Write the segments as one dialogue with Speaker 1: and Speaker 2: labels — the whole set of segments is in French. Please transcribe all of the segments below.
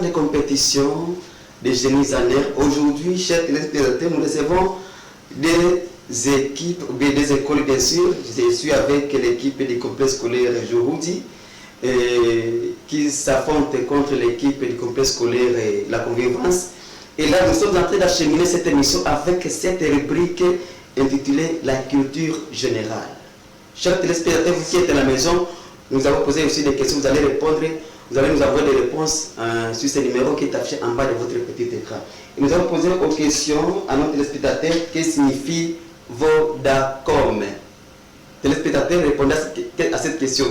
Speaker 1: de compétition des génies en air. Aujourd'hui, chers téléspectateurs, nous recevons des équipes, bien des écoles bien sûr. Je suis avec l'équipe du complexe scolaire Jouroudi qui s'affronte contre l'équipe du complexe scolaire La Convivence. Et là, nous sommes en train d'acheminer cette émission avec cette rubrique intitulée La culture générale. Chers téléspectateurs, vous qui êtes à la maison, nous avons posé aussi des questions, vous allez répondre, vous allez nous envoyer des réponses sur ce numéro qui est affiché en bas de votre petit écran. Et nous avons posé aux questions à nos téléspectateurs, qu'est-ce que signifie Vodacom? Téléspectateurs, répondez à cette question.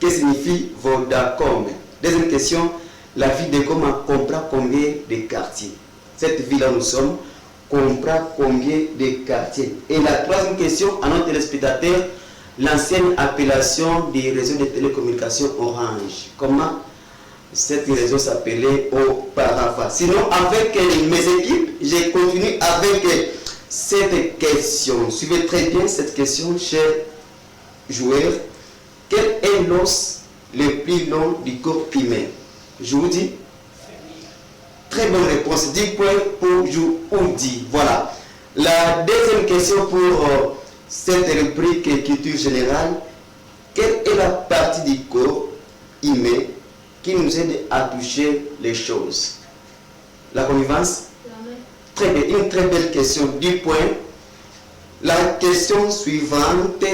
Speaker 1: Qu'est-ce que signifie Vodacom? Deuxième question, la ville de Goma comprend combien de quartiers? Cette ville-là où nous sommes comprend combien de quartiers? Et la troisième question à nos téléspectateurs, l'ancienne appellation des réseaux de télécommunications Orange. Comment cette réseau s'appelait auparavant? Sinon, avec mes équipes, j'ai continué avec cette question. Suivez très bien cette question, chers joueurs. Quel est l'os le plus long du corps humain? Je vous dis. Très bonne réponse. 10 points pour Jououdi. Voilà. La deuxième question pour cette rubrique culture générale. Quelle est la partie du corps humain qui nous aide à toucher les choses? La connivence? Très bien. Une très belle question. 10 points. La question suivante.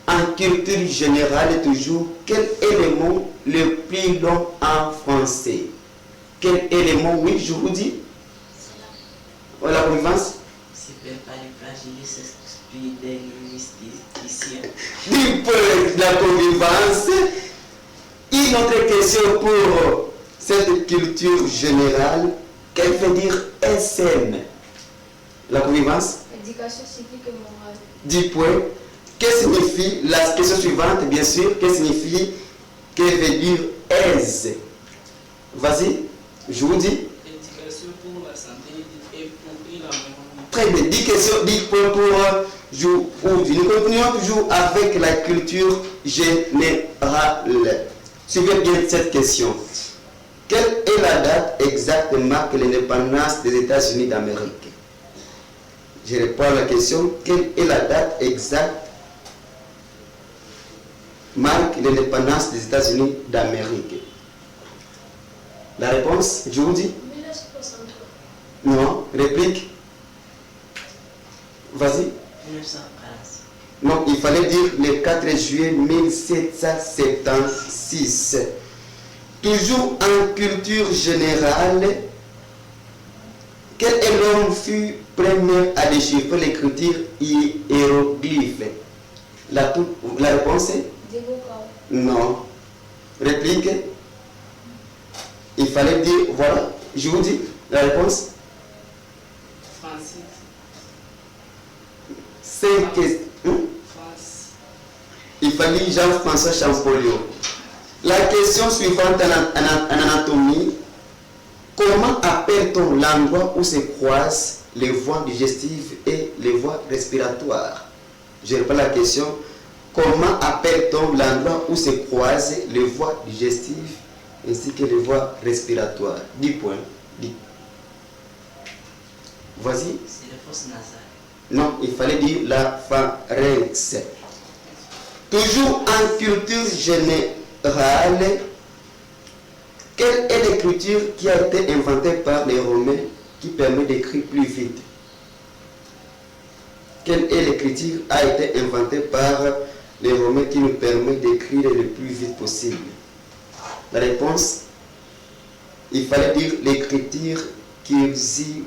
Speaker 1: En culture générale, toujours, quel est le mot le plus long en français? Quel est le mot? Oui, je vous dis. La connivence? La connivence. Une autre question pour cette culture générale. Quelle veut dire SM? La connivence?
Speaker 2: Éducation civique et morale.
Speaker 1: 10 points. Que signifie la question suivante, bien sûr? Que signifie, que veut dire aise? Vas-y, je vous dis.
Speaker 3: Éducation pour la santé et pour l'environnement.
Speaker 1: Très bien, 10 questions, 10 points pour Jououdi. Nous continuons toujours avec la culture générale. Suivez bien cette question. Quelle est la date exacte marque l'indépendance des États-Unis d'Amérique? Je réponds à la question. Quelle est la date exacte marque l'indépendance des États-Unis d'Amérique? La réponse, je vous dis.
Speaker 2: 1963.
Speaker 1: Non, réplique. Vas-y.
Speaker 3: 1946.
Speaker 1: Non, il fallait dire le 4 juillet 1776. Toujours en culture générale, quel est l'homme fut premier à déchiffrer l'écriture hiéroglyphe? La réponse est? Non. Réplique. Il fallait dire, voilà, je vous dis, la réponse.
Speaker 3: Francis.
Speaker 1: 5 questions. Il fallait Jean-François Champollion. La question suivante en anatomie. Comment appelle-t-on l'endroit où se croisent les voies digestives et les voies respiratoires? Je réponds à la question. Comment appelle-t-on l'endroit où se croisent les voies digestives ainsi que les voies respiratoires? 10 points. 10. Vas-y.
Speaker 3: C'est les fosses nasales.
Speaker 1: Non, il fallait dire la pharynx. Toujours en culture générale, quelle est l'écriture qui a été inventée par les Romains qui permet d'écrire plus vite? Quelle est l'écriture qui a été inventée par les Romains qui nous permet d'écrire le plus vite possible? La réponse, il fallait dire l'écriture cursive.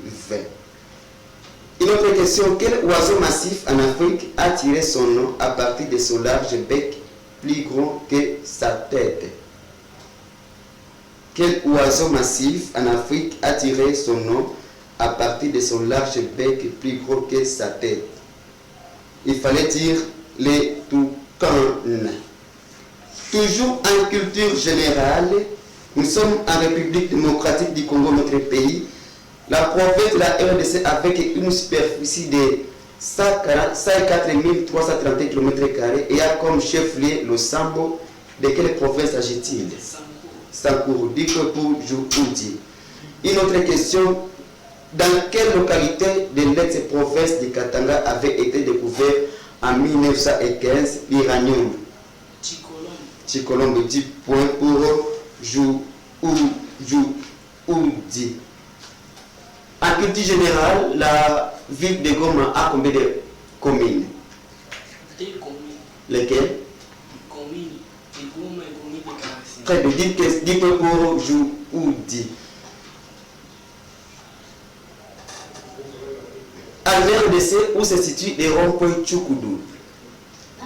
Speaker 1: Une autre question, quel oiseau massif en Afrique a tiré son nom à partir de son large bec plus grand que sa tête? Quel oiseau massif en Afrique a tiré son nom à partir de son large bec plus gros que sa tête? Il fallait dire les toucans. Toujours en culture générale, nous sommes en République démocratique du Congo, notre pays. La province de la RDC avec une superficie de 104 331 km² et a comme chef-lieu le Sambo. De quelle province s'agit-il? Sankourou. Dit que pour Joukoudi. Une autre question. Dans quelle localité de l'ex-province de Katanga avait été découvert en 1915 l'uranium? Chikolombe. 10 points pour Joukoudi. En culture générale, la ville de Goma a combien de communes?
Speaker 3: 2 communes.
Speaker 1: Lesquelles?
Speaker 3: Communes. De Goma et communes de Karassi.
Speaker 1: Très bien. 10 points pour Joukoudi. En RDC, où se situe les ronds-points Tchoukoudou?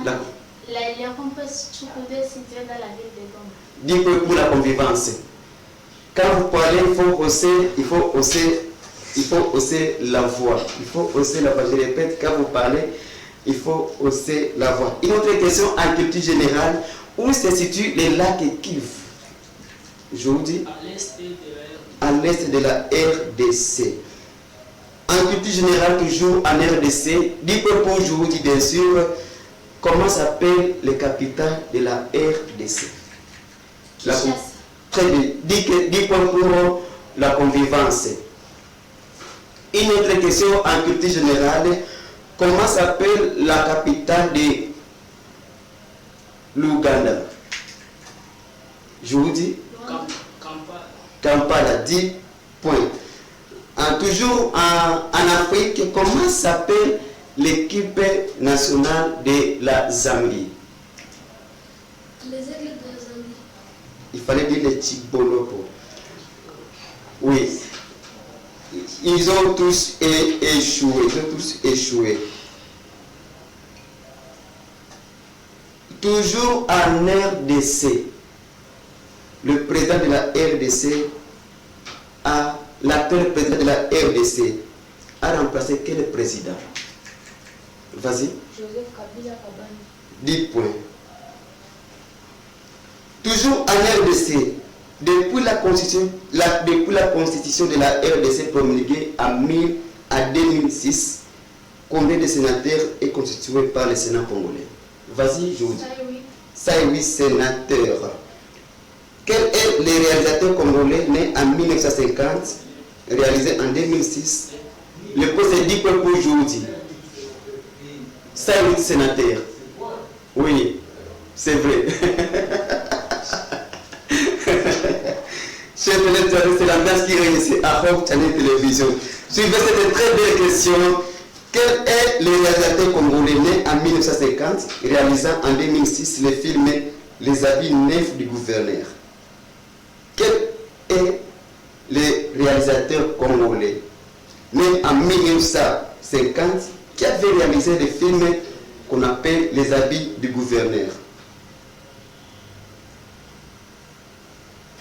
Speaker 2: Les ronds-points Tchoukoudou est situé dans la ville de Goma.
Speaker 1: 10 points pour la convivence. Quand vous parlez, il faut hausser la voix. Il faut hausser la voix. Je répète, quand vous parlez, il faut hausser la voix. Une autre question en culture générale. Où se situe le lac Kivu? Je vous dis. À l'est de la RDC. En culture générale, toujours en RDC. Dis pour je vous dis bien sûr, comment s'appelle le capitale de la RDC? Très bien. 10 points pour la convivence. Une autre question en culture générale. Comment s'appelle la capitale de l'Ouganda? Je vous dis Kampala. 10 points. Toujours en Afrique, comment s'appelle l'équipe nationale de la Zambie?
Speaker 2: Les aigles de la Zambie.
Speaker 1: Il fallait dire les Tchibolopo. Oui. Ils ont tous échoué. Toujours en RDC, le président de la RDC l'actuel président de la RDC a remplacé quel président? Vas-y.
Speaker 2: Joseph Kabila Kabani.
Speaker 1: 10 points. Toujours en RDC, depuis la constitution de la RDC promulguée en 2006, combien de sénateurs est constitué par le Sénat congolais? Vas-y, je vous dis. Ça est 8 sénateurs. Quel est le réalisateur congolais né en 1950, réalisé en 2006? Le poste est 10 points pour aujourd'hui. Ça est 8 sénateurs. Oui, c'est vrai. Chers téléspectateurs, c'est l'ambiance qui réussit à Hope Channel Télévision. Suivez cette très belle question. Quel est le réalisateur congolais né en 1950, réalisant en 2006 le film Les habits neufs du gouverneur? Quel est le réalisateur congolais né en 1950 qui avait réalisé le film qu'on appelle Les habits du gouverneur?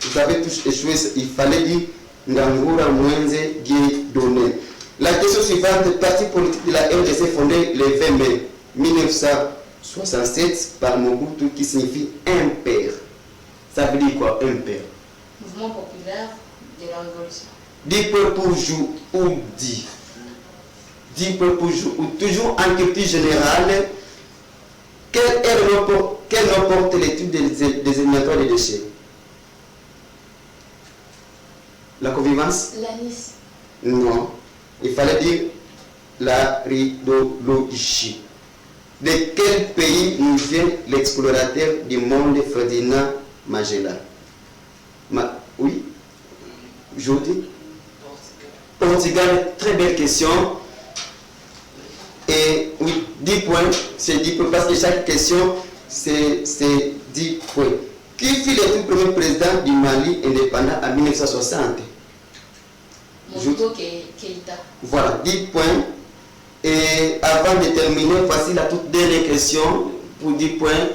Speaker 1: Vous avez tous échoué, il fallait dire Ngangura Mwenze Dieudonné. La question suivante, le parti politique de la RDC fondé le 20 mai 1967 par Mobutu qui signifie un père. Ça veut dire quoi, un père?
Speaker 2: Mouvement populaire de la révolution.
Speaker 1: 10 points pour Joukoudi. 10 points pour Joukoudi. Toujours en culture générale, quel nom porte l'étude des éliminatoires des déchets? La convivence?
Speaker 2: L'anis.
Speaker 1: Non. Il fallait dire la rhydologie. De quel pays nous vient l'explorateur du monde Ferdinand Magellan? Oui? Je vous dis? Portugal, très belle question. Et oui, 10 points. C'est 10 points parce que chaque question, c'est 10 points. Qui fut le tout premier président du Mali indépendant en 1960?
Speaker 2: Keïta.
Speaker 1: Voilà, 10 points. Et avant de terminer, voici la toute dernière question pour 10 points.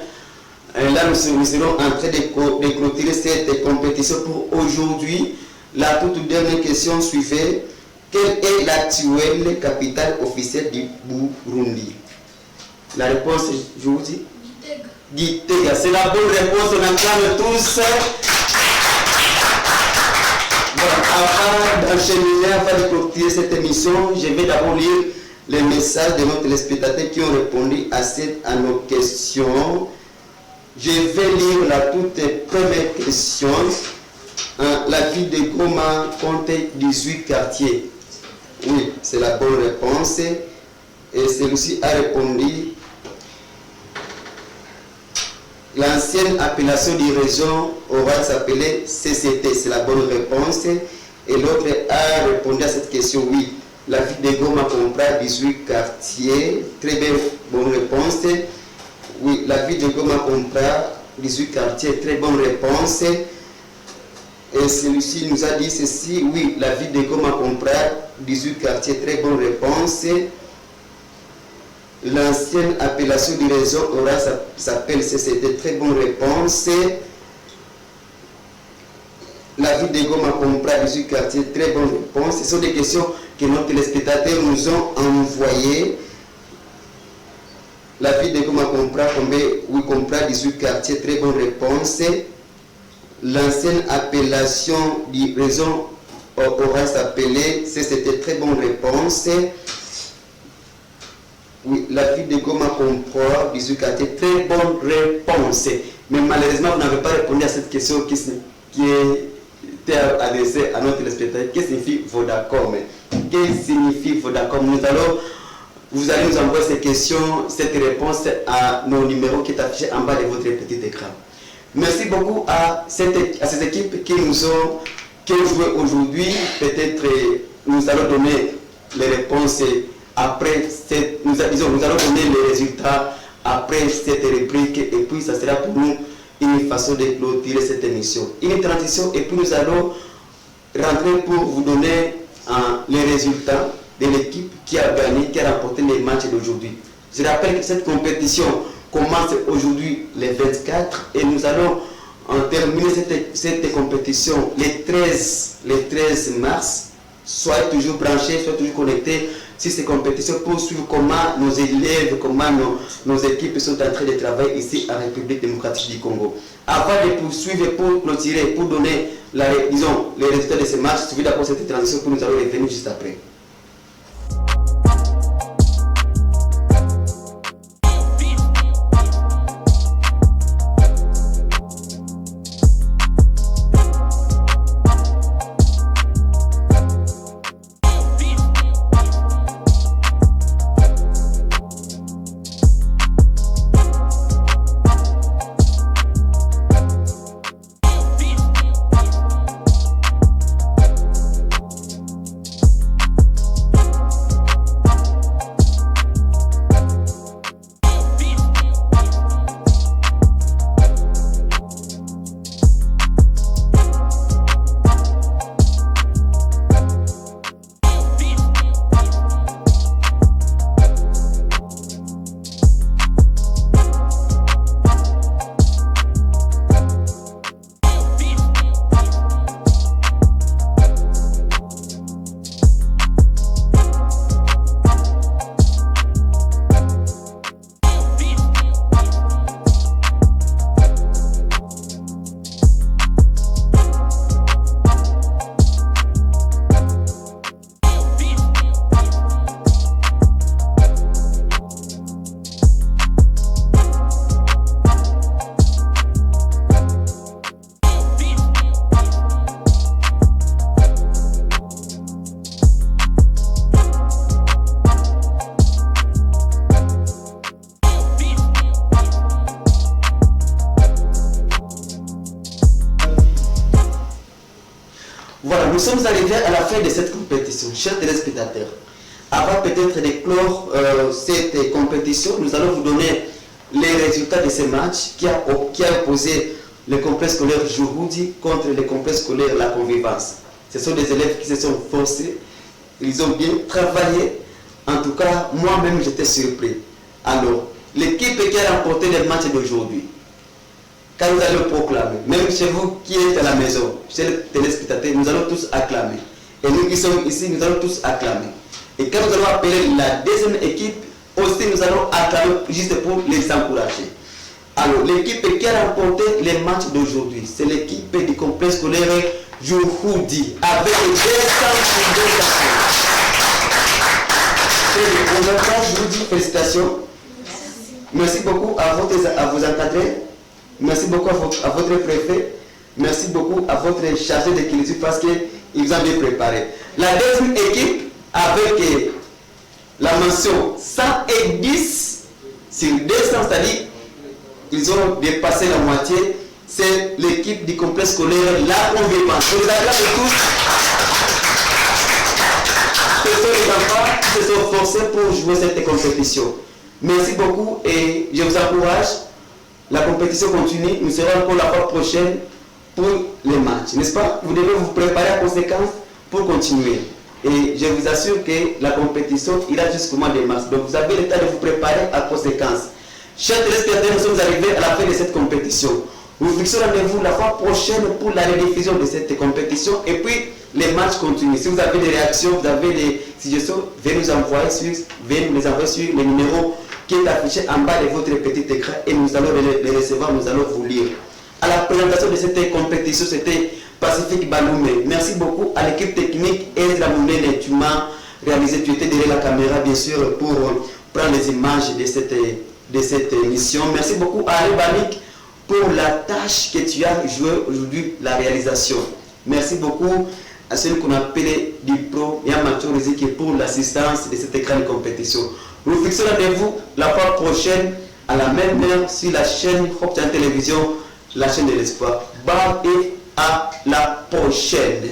Speaker 1: Là, nous serons en train de clôturer cette compétition pour aujourd'hui. La toute dernière question suivait. Quelle est l'actuelle capitale officielle du Burundi? La réponse, je vous dis? Gitega. C'est la bonne réponse, on acclame tous. Avant d'enchaîner, avant de clôturer cette émission, je vais d'abord lire les messages de nos téléspectateurs qui ont répondu à nos questions. Je vais lire la toute première question La ville de Goma compte 18 quartiers. Oui, c'est la bonne réponse. Et celui-ci a répondu. L'ancienne appellation de région aura s'appelé CCT. C'est la bonne réponse. Et l'autre a répondu à cette question. Oui, la ville de Goma comprend 18 quartiers. Très bien, bonne réponse. Oui, la ville de Goma comprend 18 quartiers. Très bonne réponse. Et celui-ci nous a dit ceci. Oui, la ville de Goma comprend 18 quartiers. Très bonne réponse. L'ancienne appellation du réseau aura s'appelle CCT. Très bonne réponse. La ville de Goma comprend 18 quartiers. Très bonne réponse. Ce sont des questions que nos téléspectateurs nous ont envoyées. La ville de Goma comprend combien? Oui, comprend 18 quartiers. Très bonne réponse. L'ancienne appellation du réseau aura s'appelé CCT. Très bonne réponse. Oui, la ville de Goma comprend 18 quartiers. Très bonne réponse. Mais malheureusement, vous n'avez pas répondu à cette question qui était adressée à notre téléspectateur. Qu'est-ce que signifie Vodacom? Qu'est-ce que signifie Vodacom? Vous allez nous envoyer ces questions, cette réponse à nos numéros qui est affiché en bas de votre petit écran. Merci beaucoup à ces équipes qui ont joué aujourd'hui. Peut-être nous allons donner les réponses après nous allons donner les résultats après cette rubrique et puis ça sera pour nous une façon de clôturer cette émission. Une transition et puis nous allons rentrer pour vous donner les résultats de l'équipe qui a gagné, qui a remporté les matchs d'aujourd'hui. Je rappelle que cette compétition commence aujourd'hui les 24 et nous allons terminer cette compétition les 13 mars. Soyez toujours branchés, soyez toujours connectés sur ces compétitions pour suivre comment nos élèves, comment nos équipes sont en train de travailler ici en République démocratique du Congo. Avant de poursuivre, pour clôturer, pour donner les résultats de ces matchs, suivez d'abord cette transition pour nous allons revenir juste après. Voilà, nous sommes arrivés à la fin de cette compétition, chers téléspectateurs. Avant peut-être de clore cette compétition, nous allons vous donner les résultats de ces matchs qui a opposé le complexe scolaire Juhudi contre le complexe scolaire La Convivence. Ce sont des élèves qui se sont forcés, ils ont bien travaillé. En tout cas, moi-même j'étais surpris. Alors, l'équipe qui a remporté les matchs d'aujourd'hui, quand nous allons proclamer, même chez vous qui êtes à la maison, chez les téléspectateurs, nous allons tous acclamer. Et nous qui sommes ici, nous allons tous acclamer. Et quand nous allons appeler la deuxième équipe, aussi nous allons acclamer juste pour les encourager. Alors, l'équipe qui a remporté les matchs d'aujourd'hui, c'est l'équipe du complexe scolaire Juhudi, avec 200 Juhudi, félicitations. Merci beaucoup à vos encadrés. Merci beaucoup à votre préfet. Merci beaucoup à votre chargé d'équilibre parce qu'il vous a bien préparé. La deuxième équipe, avec la mention 110 sur 200, c'est-à-dire ils ont dépassé la moitié, c'est l'équipe du complexe scolaire La Convivence. Je vous acclame tous. Ce sont les enfants qui se sont forcés pour jouer cette compétition. Merci beaucoup et je vous encourage. La compétition continue. Nous serons encore la fois prochaine pour les matchs. N'est-ce pas? Vous devez vous préparer en conséquence pour continuer. Et je vous assure que la compétition ira jusqu'au mois de mars. Donc vous avez le temps de vous préparer en conséquence. Chers téléspectateurs, nous sommes arrivés à la fin de cette compétition. Nous fixons rendez-vous la fois prochaine pour la rediffusion de cette compétition. Et puis, les matchs continuent. Si vous avez des réactions, vous avez des suggestions, veuillez nous envoyer sur le numéro qui est affiché en bas de votre petit écran et nous allons les recevoir, nous allons vous lire. À la présentation de cette compétition, c'était Pacifique Baloumé. Merci beaucoup à l'équipe technique Ezra Mounene. Tu m'as réalisé, tu étais derrière la caméra, bien sûr, pour prendre les images de cette émission. Merci beaucoup à Ali Banik pour la tâche que tu as joué aujourd'hui, la réalisation. Merci beaucoup à celui qu'on appelle Dipro et à Mathieu Riziki pour l'assistance de cette écran de compétition. Nous fixons rendez-vous la fois prochaine à la même heure sur la chaîne Hope Télévision, la chaîne de l'espoir. Bye et à la prochaine.